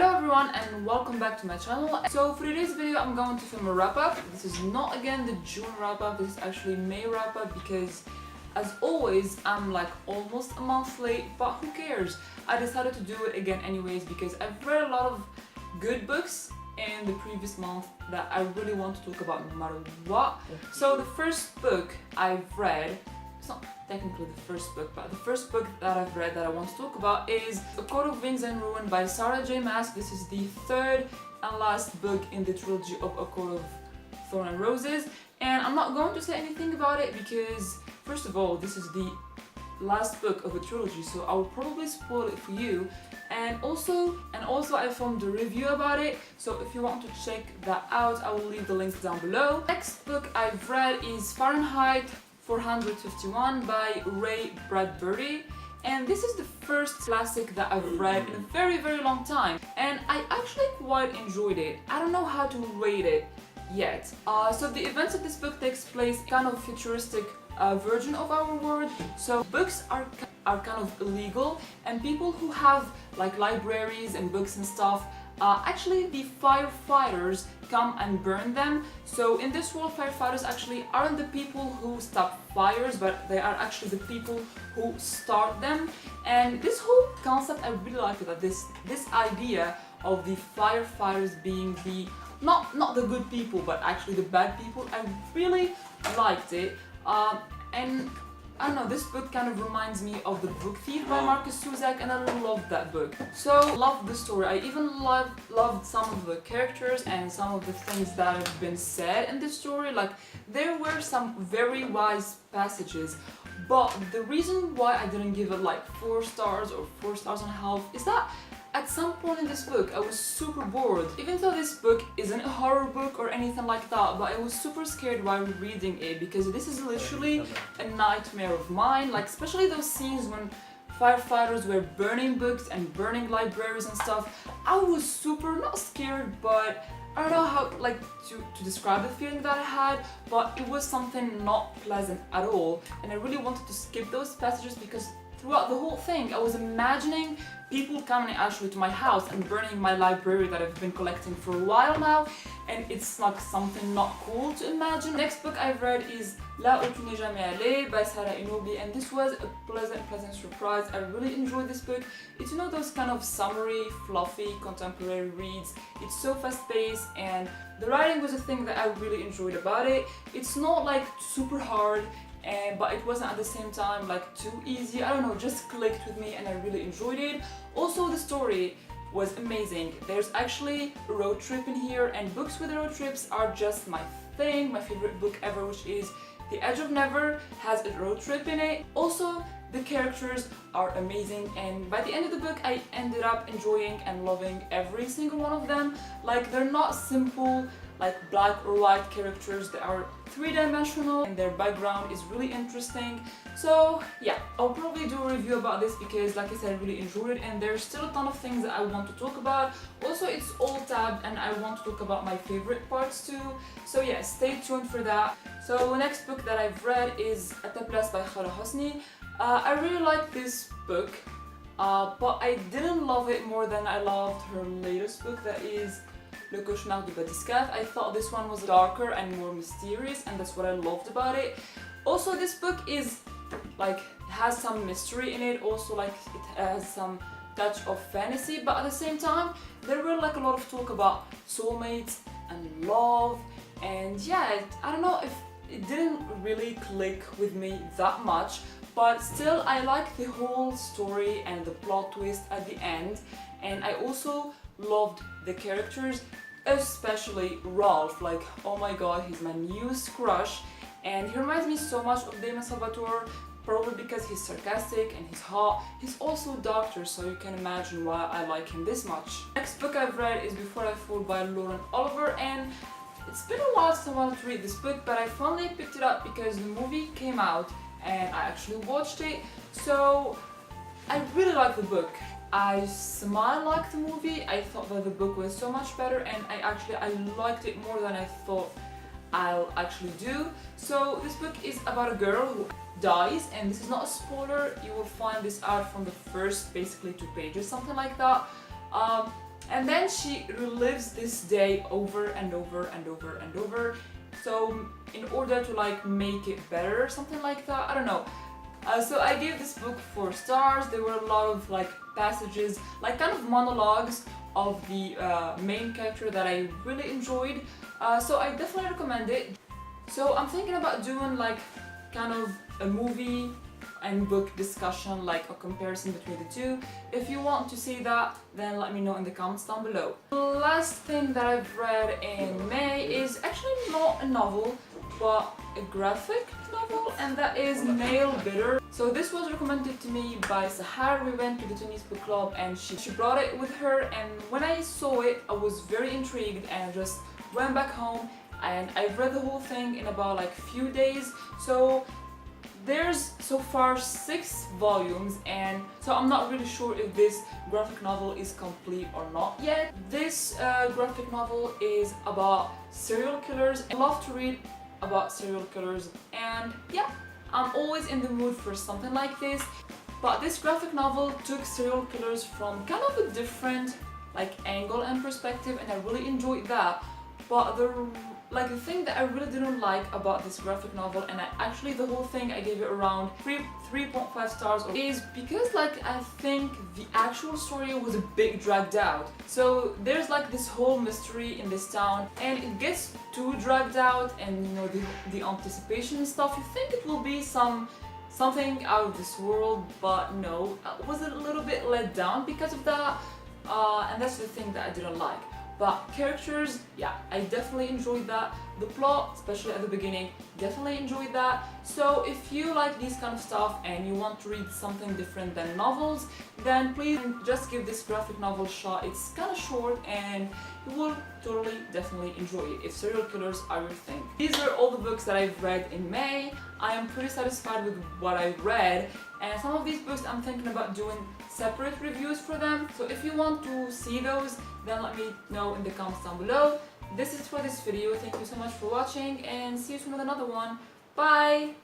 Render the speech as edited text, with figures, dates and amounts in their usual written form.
Hello everyone and welcome back to my channel. So for today's video I'm going to film a wrap up. This is not again the June wrap up, this is actually May wrap up because as always I'm like almost a month late, but who cares? I decided to do it again anyways because I've read a lot of good books in the previous month that I really want to talk about no matter what. So the first book I've read, it's not technically the first book, but the first book that I've read that I want to talk about is A Coat of Wings and Ruin by Sarah J. Maas. This is the third and last book in the trilogy of A Coat of Thorn and Roses, and I'm not going to say anything about it because first of all this is the last book of a trilogy, so I will probably spoil it for you, and also I filmed a review about it, so if you want to check that out I will leave the links down below. Next book I've read is Fahrenheit 451 by Ray Bradbury, and this is the first classic that I've read in a very long time, and I actually quite enjoyed it. I don't know how to rate it yet. So the events of this book takes place in kind of futuristic version of our world, so books are kind of illegal, and people who have like libraries and books and stuff, actually the firefighters come and burn them. So in this world firefighters actually aren't the people who stop fires, but they are actually the people who start them. And this whole concept, I really like it, that this idea of the firefighters being the not the good people but actually the bad people, I really liked it. And I don't know, this book kind of reminds me of The Book Thief by Marcus Zusak, and I loved that book. So, loved the story. I even loved some of the characters and some of the things that have been said in this story. Like, there were some very wise passages, but the reason why I didn't give it like 4 stars or 4 stars and a half is that at some point in this book I was super bored. Even though this book isn't a horror book or anything like that, but I was super scared while reading it because this is literally a nightmare of mine. Like, especially those scenes when firefighters were burning books and burning libraries and stuff. I was super, not scared, but I don't know how to describe the feeling that I had, but it was something not pleasant at all, and I really wanted to skip those passages because throughout the whole thing I was imagining people coming actually to my house and burning my library that I've been collecting for a while now, and it's like something not cool to imagine. Next book I've read is ll2017 by Sarah Inobi, and this was a pleasant surprise. I really enjoyed this book. It's, you know, those kind of summery, fluffy, contemporary reads. It's so fast-paced, and the writing was a thing that I really enjoyed about it. It's not like super hard, but it wasn't at the same time like too easy. I don't know, just clicked with me and I really enjoyed it. Also, the story was amazing. There's actually a road trip in here, and books with road trips are just my thing. My favorite book ever, which is The Edge of Never, has a road trip in it. Also, the characters are amazing, and by the end of the book I ended up enjoying and loving every single one of them. Like, they're not simple like black or white characters, they are 3-dimensional and their background is really interesting. So yeah, I'll probably do a review about this because like I said, I really enjoyed it, and there's still a ton of things that I want to talk about. Also, it's all tabbed and I want to talk about my favorite parts too. So yeah, stay tuned for that. So the next book that I've read is Ataplas by Khala Hosni. I really like this book, but I didn't love it more than I loved her latest book, that is Le Cauchemar du Bathyscaphe. I thought this one was darker and more mysterious, and that's what I loved about it. Also, this book is like has some mystery in it, also like it has some touch of fantasy, but at the same time there were like a lot of talk about soulmates and love, and yeah, I don't know if it didn't really click with me that much, but still I like the whole story and the plot twist at the end, and I also loved the characters, especially Ralph. Like, oh my god, he's my newest crush, and he reminds me so much of Damon Salvatore, probably because he's sarcastic and he's hot. He's also a doctor, so you can imagine why I like him this much. Next book I've read is Before I Fall by Lauren Oliver, and it's been a while since I wanted to read this book, but I finally picked it up because the movie came out and I actually watched it, so I really like the book. I semi-liked the movie. I thought that the book was so much better, and I liked it more than I thought I'll actually do. So this book is about a girl who dies, and this is not a spoiler, you will find this out from the first basically 2 pages, something like that. and then she relives this day over and over and over and over. So in order to like make it better, something like that, I don't know. So I gave this book 4 stars. There were a lot of like passages, like kind of monologues of the main character that I really enjoyed. So I definitely recommend it. So I'm thinking about doing like kind of a movie and book discussion, like a comparison between the two. If you want to see that, then let me know in the comments down below. The last thing that I've read in May is actually not a novel, but a graphic novel, and that is Male Bitter. So this was recommended to me by Sahar. We went to the Tunis book club and she brought it with her, and when I saw it I was very intrigued and just went back home and I read the whole thing in about like few days. So there's so far 6 volumes, and so I'm not really sure if this graphic novel is complete or not yet. This graphic novel is about serial killers. I love to read about serial killers, and yeah, I'm always in the mood for something like this. But this graphic novel took serial killers from kind of a different like angle and perspective, and I really enjoyed that. But the thing that I really didn't like about this graphic novel, and actually the whole thing I gave it around 3.5 stars, is because like I think the actual story was a bit dragged out. So there's like this whole mystery in this town and it gets too dragged out, and you know, the anticipation and stuff, you think it will be something out of this world, but no, I was a little bit let down because of that, and that's the thing that I didn't like. But characters, yeah, I definitely enjoyed that. The plot, especially at the beginning, definitely enjoyed that. So if you like these kind of stuff and you want to read something different than novels, then please just give this graphic novel a shot. It's kind of short and you will totally, definitely enjoy it if serial killers are your thing. These are all the books that I've read in May. I am pretty satisfied with what I've read, and some of these books I'm thinking about doing separate reviews for them. So if you want to see those, then let me know in the comments down below. This is it for this video. Thank you so much for watching, and see you soon with another one. Bye!